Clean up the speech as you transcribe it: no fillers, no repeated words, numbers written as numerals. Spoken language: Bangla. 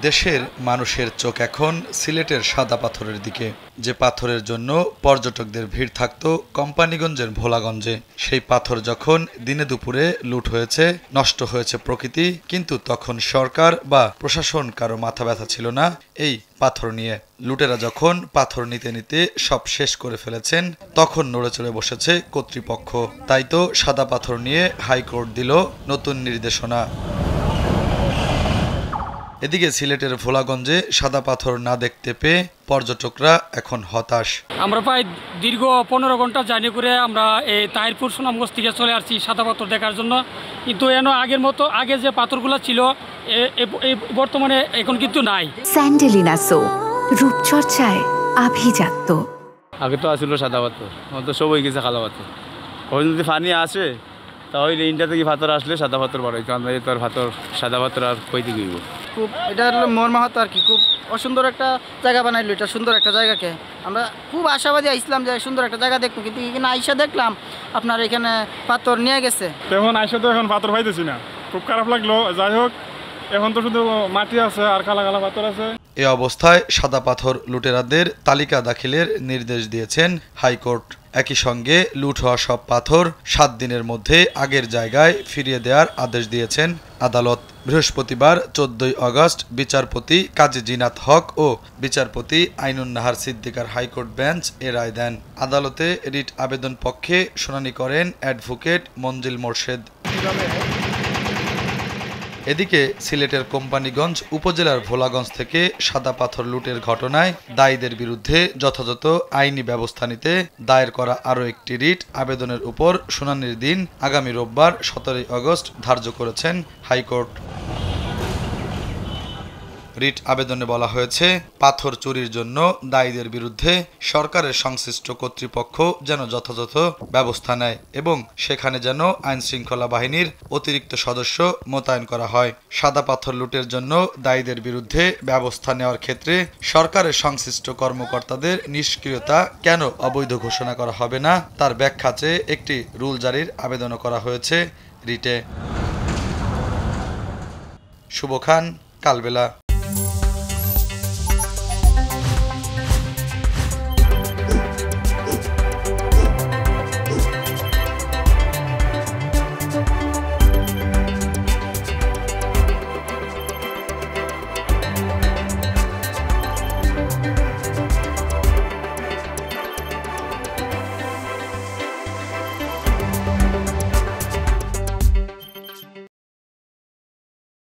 দেশের মানুষের চোখ এখন সিলেটের সাদা পাথরের দিকে। যে পাথরের জন্য পর্যটকদের ভিড় থাকত কোম্পানিগঞ্জের ভোলাগঞ্জে, সেই পাথর যখন দিনে দুপুরে লুট হয়েছে, নষ্ট হয়েছে প্রকৃতি, কিন্তু তখন সরকার বা প্রশাসন কারো মাথা ব্যথা ছিল না এই পাথর নিয়ে। লুটেরা যখন পাথর নিতে নিতে সব শেষ করে ফেলেছেন, তখন নড়ে চড়ে বসেছে কর্তৃপক্ষ। তাই তো সাদা পাথর নিয়ে হাইকোর্ট দিল নতুন নির্দেশনা। এদিকে সিলেটের ভোলাগঞ্জে সাদা পাথর না দেখতে পেয়ে পর্যটকরা এখন হতাশ। আমরা প্রায় দীর্ঘ 15 ঘন্টা জার্নি করে আমরা এই তাহিরপুর সুনামগঞ্জ থেকে চলে আসছি সাদা পাথর দেখার জন্য, কিন্তু আগের মতো আগে যে পাথরগুলো ছিল বর্তমানে এখন কিন্তু নাই। স্যান্ডেলিনা সো রূপচর্চায় আভিজাত্য। আগে তো আসলো সাদা পাথর, তো সব হয়ে গেছে কালো পাথর। ওখানে যদি পানি আসে তাহলে ইন্ডিয়া থেকে পাথর আসলে সাদা পাথর বাড়াই, কারণ তো আর পাথর সাদা পাথর আর কইতে গিয়ে খুব এটা হলো মর্মাহত আর কি। খুব অসুন্দর একটা জায়গা বানাইলো, এটা সুন্দর একটা জায়গাকে আমরা খুব আশাবাদী আইসলাম যে সুন্দর একটা জায়গা দেখবো, কিন্তু এখানে আইসা দেখলাম আপনার এখানে পাথর নিয়ে গেছে। এখন আইসা তো এখন পাথর পাইতেছি না, খুব খারাপ লাগলো। যাই হোক, এখন তো শুধু মাটি আছে আর কালা কালা পাথর আছে। এ অবস্থায় সাদা পাথর লুটেরাদের তালিকা দাখিলের নির্দেশ দিয়েছেন হাইকোর্ট। একই সঙ্গে লুট হওয়া সব পাথর 7 দিনের মধ্যে আগের জায়গায় ফিরিয়ে দেওয়ার আদেশ দিয়েছেন আদালত। বৃহস্পতিবার 14 আগস্ট বিচারপতি কাজী জিনাত হক ও বিচারপতি আইনুন নাহার সিদ্দিকার হাইকোর্ট বেঞ্চ এ রায় দেন। আদালতে রিট আবেদন পক্ষে শুনানি করেন অ্যাডভোকেট মঞ্জিল মোরশেদ। এদিকে সিলেটের কোম্পানিগঞ্জ উপজেলার ভোলাগঞ্জ থেকে সাদা পাথর লুটের ঘটনায় দায়ীদের বিরুদ্ধে যথাযথ আইনি ব্যবস্থা নিতে দায়ের করা আরও একটি রিট আবেদনের উপর শুনানির দিন আগামী রোববার 17 আগস্ট ধার্য করেছেন হাইকোর্ট। রিট আবেদনে বলা হয়েছে, পাথর চুরির জন্য দায়ীদের বিরুদ্ধে সরকারের সংশ্লিষ্ট কর্তৃপক্ষ যেন যথাযথ ব্যবস্থা নেয় এবং সেখানে যেন আইন শৃঙ্খলা বাহিনীর অতিরিক্ত সদস্য মোতায়েন করা হয়। সাদা পাথর লুটের জন্য দায়ীদের বিরুদ্ধে ব্যবস্থা নেওয়ার ক্ষেত্রে সরকারের সংশ্লিষ্ট কর্মকর্তাদের নিষ্ক্রিয়তা কেন অবৈধ ঘোষণা করা হবে না, তার ব্যাখ্যা চেয়ে একটি রুল জারির আবেদনও করা হয়েছে রিটে। শুভ খান, কালবেলা।